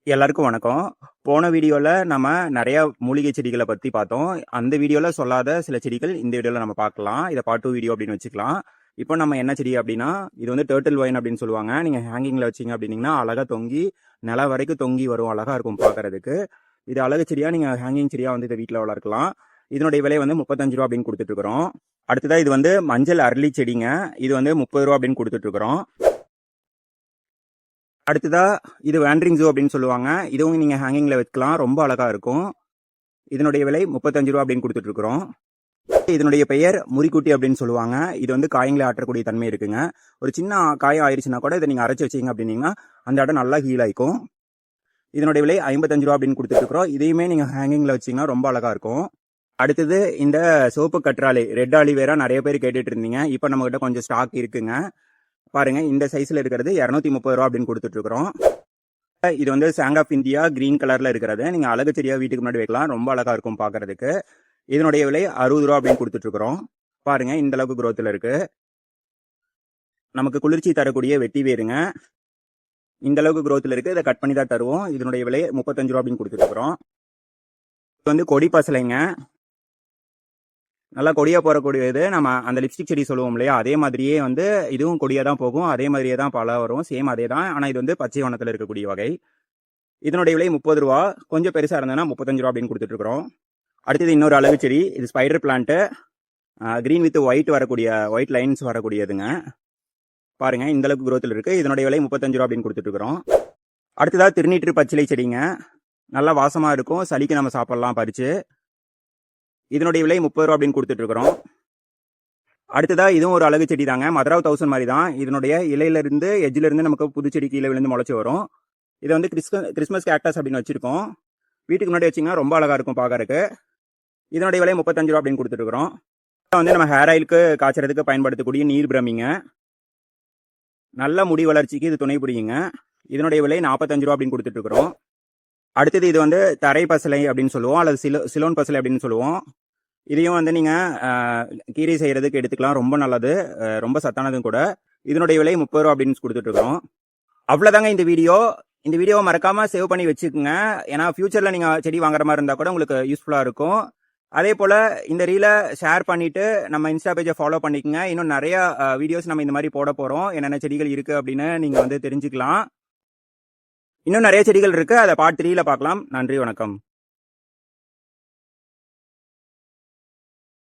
எல்லாருக்கும் வணக்கம். போன வீடியோல நம்ம நெறைய மூலிகை செடிகள பத்தி பார்த்தோம். அந்த வீடியோல சொல்லாத சில செடிகள் இந்த வீடியோல நம்ம பார்க்கலாம். இத பார்ட் 2 வீடியோ அப்படின்னு வச்சுக்கலாம். இப்போ நம்ம என்ன செடி அப்படின்னா, இது வந்து டர்ட்டில் வைன் அப்படின்னு சொல்லுவாங்க. நீங்க ஹேங்கிங்ல வச்சீங்க அப்படின்னீங்கன்னா, அழகா தொங்கி நிலம் வரைக்கும் தொங்கி வரும். அழகா இருக்கும் பார்க்கறதுக்கு. இது அழகு செடியா நீங்க ஹேங்கிங் செடியா வந்து இத வீட்ல வளர்க்கலாம். இதனுடைய விலை வந்து ரூ. 35 அப்படின்னு குடுத்துட்டு இருக்கிறோம். அடுத்ததா இது வந்து மஞ்சள் அரளி செடிங்க. இது வந்து ரூ. 30 அப்படின்னு குடுத்துட்டு இருக்கிறோம். அடுத்ததா இது வேண்ட்ரிங் ஜூ அப்படின்னு சொல்லுவாங்க. இதுவும் நீங்க ஹேங்கிங்ல வைக்கலாம். ரொம்ப அழகா இருக்கும். இதனுடைய விலை ரூ. 35 அப்படின்னு கொடுத்துட்டு இருக்கிறோம். இதனுடைய பெயர் முறிக்குட்டி அப்படின்னு சொல்லுவாங்க. இது வந்து காயங்களை ஆற்றக்கூடிய தன்மை இருக்குங்க. ஒரு சின்ன காயம் ஆயிடுச்சுன்னா கூட இதை நீங்க அரைச்சு வச்சீங்க அப்படின்னீங்கன்னா அந்த இடம் நல்லா ஹீல் ஆயிக்கும். இதனுடைய விலை ரூ. 55 அப்படின்னு கொடுத்துட்டு இருக்கிறோம். இதையுமே நீங்க ஹேங்கிங்ல வச்சீங்கன்னா ரொம்ப அழகா இருக்கும். அடுத்தது இந்த சோப்பு கற்றாழை ரெட் ஆலிவேரா நிறைய பேர் கேட்டுட்டு இருந்தீங்க. இப்போ நம்ம கிட்ட கொஞ்சம் ஸ்டாக் இருக்குங்க. பாருங்க, இந்த சைஸ்ல இருக்கிறது ரூ. 230 அப்படின்னு கொடுத்துட்டு இருக்கிறோம். இது வந்து சாங் ஆஃப் இந்தியா கிரீன் கலர்ல இருக்கிறது. நீங்க அழகு செடியா வீட்டுக்கு முன்னாடி வைக்கலாம். ரொம்ப அழகா இருக்கும் பாக்குறதுக்கு. இதனுடைய விலை ரூ. 60 அப்படின்னு கொடுத்துட்டு இருக்கிறோம். பாருங்க, இந்த அளவுக்கு குரோத்ல இருக்கு. நமக்கு குளிர்ச்சி தரக்கூடிய வெட்டி வேருங்க. இந்த அளவுக்கு குரோத்ல இருக்கு. இதை கட் பண்ணி தான் தருவோம். இதனுடைய விலை ரூ. 35 அப்படின்னு கொடுத்துட்டு இருக்கிறோம். இது வந்து கொடி பசலைங்க. நல்லா கொடியா போறக்கூடியது. நம்ம அந்த லிப்ஸ்டிக் செடி சொல்லுவோம் இல்லையா, அதே மாதிரியே வந்து இதுவும் கொடியா தான் போகும். அதே மாதிரியே தான் பழம் வரும். சேம் அதே தான். ஆனா இது வந்து பச்சை வண்ணத்துல இருக்கக்கூடிய வகை. இதனுடைய விலை ரூ. 30. கொஞ்சம் பெருசா இருந்ததுன்னா ரூ. 35 அப்படின்னு கொடுத்துட்டு இருக்கிறோம். அடுத்தது இன்னொரு அழகு செடி. இது spider plant. Green with white வரக்கூடிய ஒயிட் லைன்ஸ் வரக்கூடியதுங்க. பாருங்க, இந்த அளவுக்கு குரோத்தில் இருக்கு. இதனுடைய விலை ரூ. 35 அப்படின்னு கொடுத்துட்டு இருக்கிறோம். அடுத்ததா திருநீற்று பச்சிலை செடிங்க. நல்லா வாசமா இருக்கும். சளிக்கு நம்ம சாப்பிடலாம் பறிச்சு. இதனுடைய விலை ரூ. 30 அப்படின்னு கொடுத்துட்டு இருக்கிறோம். அடுத்ததா இதுவும் ஒரு அழகு செடி தாங்க. மதராவ் 1000 மாதிரி தான். இதனுடைய இலையில இருந்து எஜ்ஜில இருந்து நமக்கு புது செடி கீழே விழுந்து முளைச்சு வரும். இதை வந்து கிறிஸ்மஸ் கேக்டஸ் அப்படின்னு வச்சிருக்கோம். வீட்டுக்கு முன்னாடி வச்சிங்கன்னா ரொம்ப அழகா இருக்கும் பார்க்கறதுக்கு. இதனுடைய விலை ரூ. 35 அப்படின்னு கொடுத்துட்டு இருக்கிறோம். வந்து நம்ம ஹேர் ஆயிலுக்கு காய்ச்சறதுக்கு பயன்படுத்தக்கூடிய நீர் பிரமிங்க. நல்ல முடி வளர்ச்சிக்கு இது துணை புரியுங்க. இதனுடைய விலை ரூ. 45 அப்படின்னு கொடுத்துட்டு இருக்கிறோம். அடுத்தது இது வந்து தரை பசலை அப்படின்னு சொல்லுவோம், அல்லது சிலோன் பசலை அப்படின்னு சொல்லுவோம். இதையும் வந்து நீங்க கீரை செய்யறதுக்கு எடுத்துக்கலாம். ரொம்ப நல்லது, ரொம்ப சத்தானதும் கூட. இதனுடைய விலை ரூ. 30 அப்படின்னு கொடுத்துட்டு இருக்கோம். அவ்வளவுதாங்க இந்த வீடியோ. இந்த வீடியோவை மறக்காம சேவ் பண்ணி வச்சுக்கோங்க. ஏன்னா ஃபியூச்சர்ல நீங்க செடி வாங்குற மாதிரி இருந்தா கூட உங்களுக்கு யூஸ்ஃபுல்லா இருக்கும். அதே போல இந்த ரீலை ஷேர் பண்ணிட்டு நம்ம இன்ஸ்டா பேஜை ஃபாலோ பண்ணிக்கோங்க. இன்னும் நிறைய வீடியோஸ் நம்ம இந்த மாதிரி போட போறோம். என்னென்ன செடிகள் இருக்கு அப்படின்னு நீங்க வந்து தெரிஞ்சுக்கலாம். இன்னும் நிறைய செடிகள் இருக்கு. அதை பார்ட் 3ல பார்க்கலாம். நன்றி, வணக்கம்.